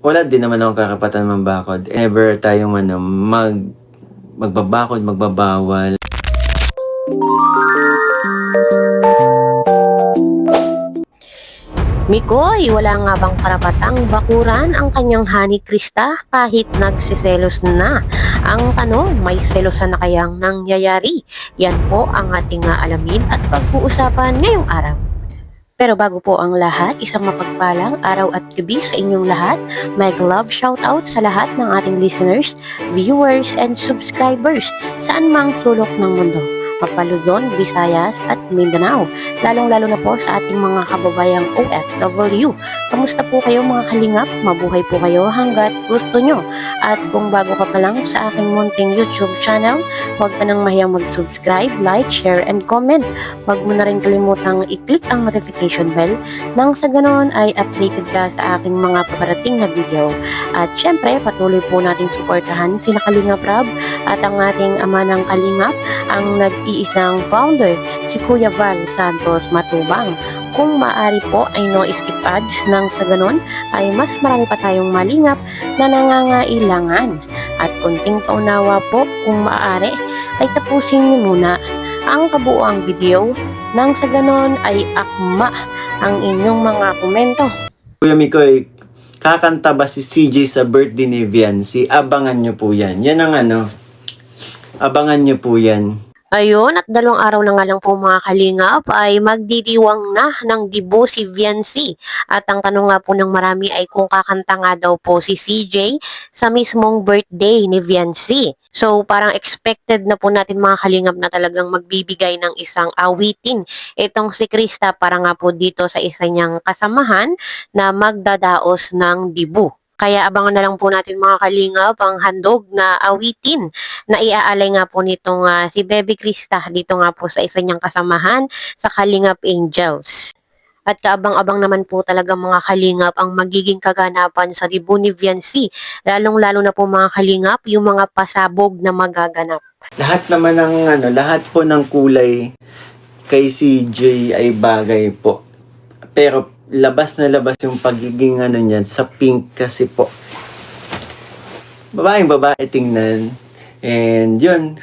wala din naman akong karapatan mambakod. Ever tayong magbabakod, magbabawal. Mikoy, wala nga bang karapatang bakuran ang kanyang honey Krista kahit nagsiselos na? Ang tanong, may selosan na kayang nangyayari? Yan po ang ating alamin at pag-uusapan ngayong araw. Pero bago po ang lahat, isang mapagpalang araw at gabi sa inyong lahat. Mag love shoutout sa lahat ng ating listeners, viewers, and subscribers saan mang sulok ng mundo. Luzon, Visayas at Mindanao, lalong-lalo na po sa ating mga kababayang OFW. Kamusta po kayo mga kalingap? Mabuhay po kayo hanggat gusto nyo. At kung bago ka pa lang sa aking munting YouTube channel, huwag ka nang mahiyang mag-subscribe, like, share, and comment. Huwag mo na rin kalimutang i-click ang notification bell nang sa ganon ay updated ka sa aking mga paparating na video. At syempre, patuloy po nating suportahan sina Kalingap Rab at ang ating ama ng Kalingap, ang nag-iisang founder, si Kuya Val Santos Matubang. Kung maaari po ay no skip ads nang sa ganon ay mas marami pa tayong malingap na nangangailangan. At kunting paunawa po kung maaari ay tapusin niyo muna ang kabuuang video nang sa ganon ay akma ang inyong mga komento. Kuya Mikoy, kakanta ba si CJ sa birthday ni Viancy? Abangan nyo po yan. Yan ang abangan nyo po yan. Ayun, at 2 araw na nga lang po mga kalingap ay magdidiwang na ng dibo si Viancy. At ang tanong nga po ng marami ay kung kakanta nga daw po si CJ sa mismong birthday ni Viancy. So parang expected na po natin mga kalingap na talagang magbibigay ng isang awitin itong si Krista para nga po dito sa isa niyang kasamahan na magdadaos ng dibo. Kaya abangan na lang po natin mga kalingap ang handog na awitin na iaalay nga po nitong si Baby Krista dito nga po sa isa niyang kasamahan sa Kalingap Angels. At kaabang-abang naman po talaga mga kalingap ang magiging kaganapan sa dibo ni Viancy. Lalong-lalo na po mga kalingap yung mga pasabog na magaganap. Lahat naman lahat po ng kulay kay CJ ay bagay po. Pero labas na labas yung pagiging niyan sa pink kasi po. Babaeng babae tingnan. And yun,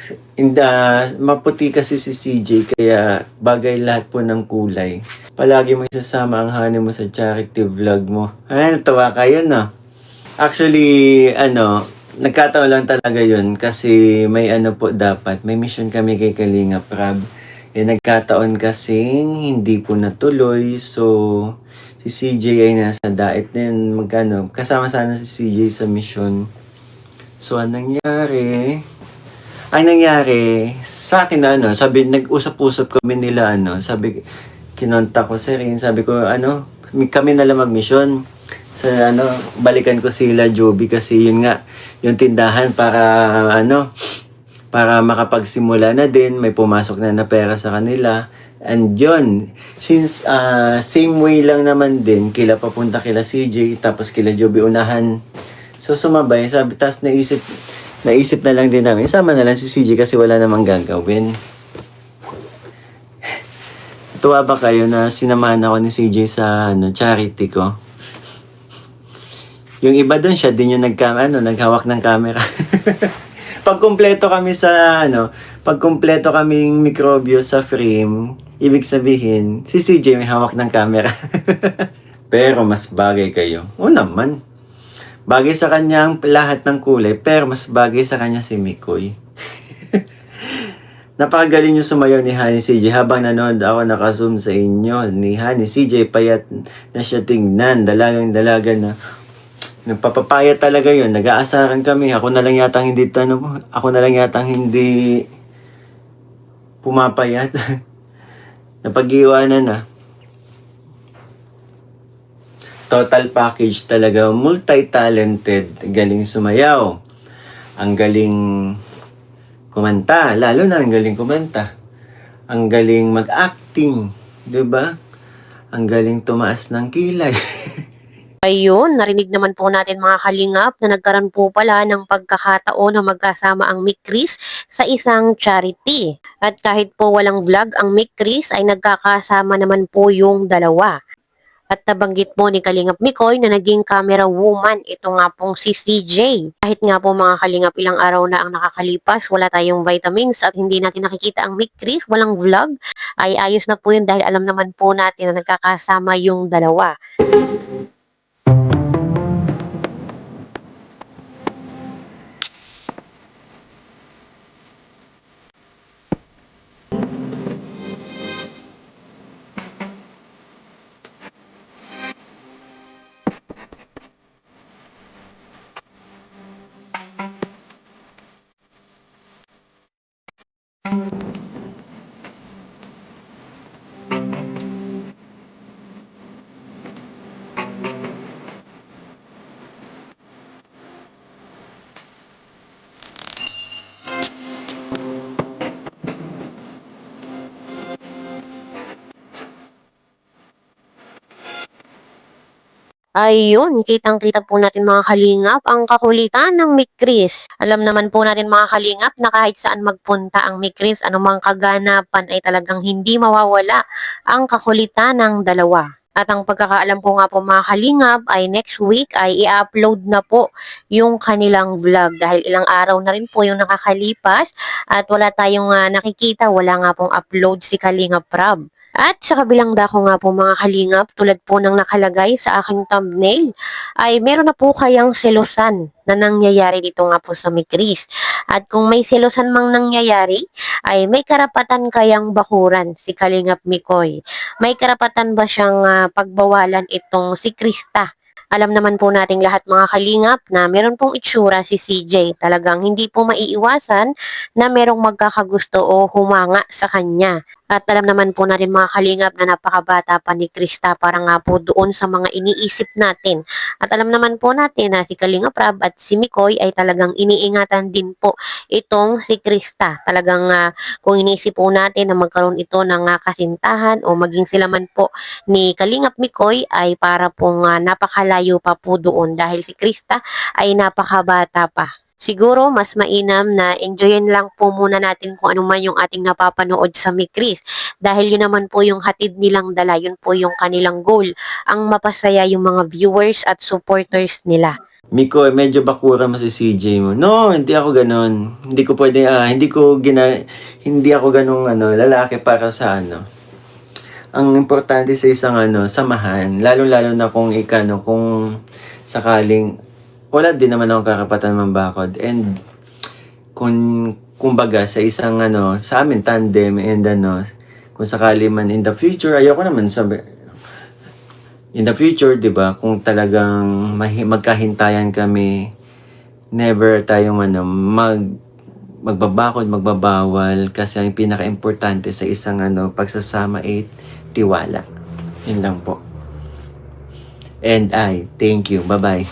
maputi kasi si CJ kaya bagay lahat po ng kulay. Palagi mo isasama ang honey mo sa charity vlog mo. Ay, natawa kayo no? Actually, nagkataon lang talaga yun kasi may po dapat. May mission kami kay Kalingap Rab. Nagkataon kasing hindi po natuloy. So, si CJ ay nasa daet din. Kasama sana si CJ sa mission. So, anong nangyari? Ang nangyari, sa akin sabi, nag-usap-usap kami nila, sabi, kinontak ko si Rin, sabi ko, kami na lang mag-mission. Sa, balikan ko sila, Joby, kasi yun nga, yung tindahan para makapagsimula na din, may pumasok na pera sa kanila. And yun, since same way lang naman din, kila papunta kila CJ, tapos kila Joby unahan. So, sumabay, sabi, tas naisip na lang din namin, sama na lang si CJ kasi wala namang gagawin. Tuwa ba kayo na sinamahan ako ni CJ sa charity ko? Yung iba doon, siya din yung naghawak ng camera. Pagkumpleto kaming mikrobyo sa frame, ibig sabihin, si CJ may hawak ng camera. Pero mas bagay kayo. O naman. Bagay sa kanya ang lahat ng kulay, pero mas bagay sa kanya si Mikoy. Napakagaling yung sumayaw ni Honey CJ. Habang nanood ako nakazoom sa inyo ni Honey CJ, payat na siya tingnan. Dalagang-dalaga na. Nagpapapayat talaga yun. Nag-aasaran kami. Ako na lang yatang hindi pumapayat. Napag-iwanan na. Total package talaga, multi-talented, galing sumayaw, ang galing kumanta, lalo na ang galing kumanta, ang galing mag-acting, 'di ba? Ang galing tumaas ng kilay. Ayun, narinig naman po natin mga kalingap na nagkaroon po pala ng pagkakataon na magkasama ang Mick Chris sa isang charity. At kahit po walang vlog ang Mick Chris ay nagkakasama naman po yung dalawa. At nabanggit po ni Kalingap Mikoy na naging camera woman ito nga pong si CJ. Kahit nga po mga Kalingap ilang araw na ang nakakalipas, wala tayong vitamins at hindi natin nakikita ang Mick Chris, walang vlog, ay ayos na po yun dahil alam naman po natin na nagkakasama yung dalawa. Ayun, kitang-kita po natin mga kalingap ang kakulitan ng Mick Chris. Alam naman po natin mga kalingap na kahit saan magpunta ang Mick Chris, anumang kaganapan ay talagang hindi mawawala ang kakulitan ng dalawa. At ang pagkakaalam ko nga po mga kalingap ay next week ay i-upload na po yung kanilang vlog dahil ilang araw na rin po yung nakakalipas at wala tayong nakikita, wala nga pong upload si Kalingap Rab. At sa kabilang dako nga po mga kalingap, tulad po ng nakalagay sa aking thumbnail, ay meron na po kayang selosan na nangyayari dito nga po sa Mick Chris. At kung may selosan mang nangyayari, ay may karapatan kayang bakuran si Kalingap Mikoy. May karapatan ba siyang pagbawalan itong si Krista? Alam naman po nating lahat mga kalingap na meron pong itsura si CJ. Talagang hindi po maiiwasan na merong magkakagusto o humanga sa kanya. At alam naman po natin mga kalingap na napakabata pa ni Krista para nga po doon sa mga iniisip natin. At alam naman po natin na si Kalingap Rab at si Mikoy ay talagang iniingatan din po itong si Krista. Talagang kung iniisip po natin na magkaroon ito ng kasintahan o maging sila man po ni Kalingap Mikoy ay para pong napakalayo pa po doon dahil si Krista ay napakabata pa. Siguro mas mainam na enjoyin lang po muna natin kung ano man yung ating napapanood sa Mick Chris. Dahil yun naman po yung hatid nilang dala, yun po yung kanilang goal. Ang mapasaya yung mga viewers at supporters nila. Miko, medyo bakura mo si CJ mo. No, hindi ako ganon. Hindi ko pwede, hindi ako ganong lalaki para sa Ang importante sa isang samahan, lalo-lalo na kung kung sakaling wala din naman akong karapatan mambakod. And kumbaga sa isang sa amin tandem and kung sakali man in the future, ayoko naman sabi in the future, 'di ba? Kung talagang magkahintayan kami, never tayong magbabakod, magbabawal kasi ang pinaka-importante sa isang pagsasama ay tiwala. Yun lang po. And I thank you. Bye-bye.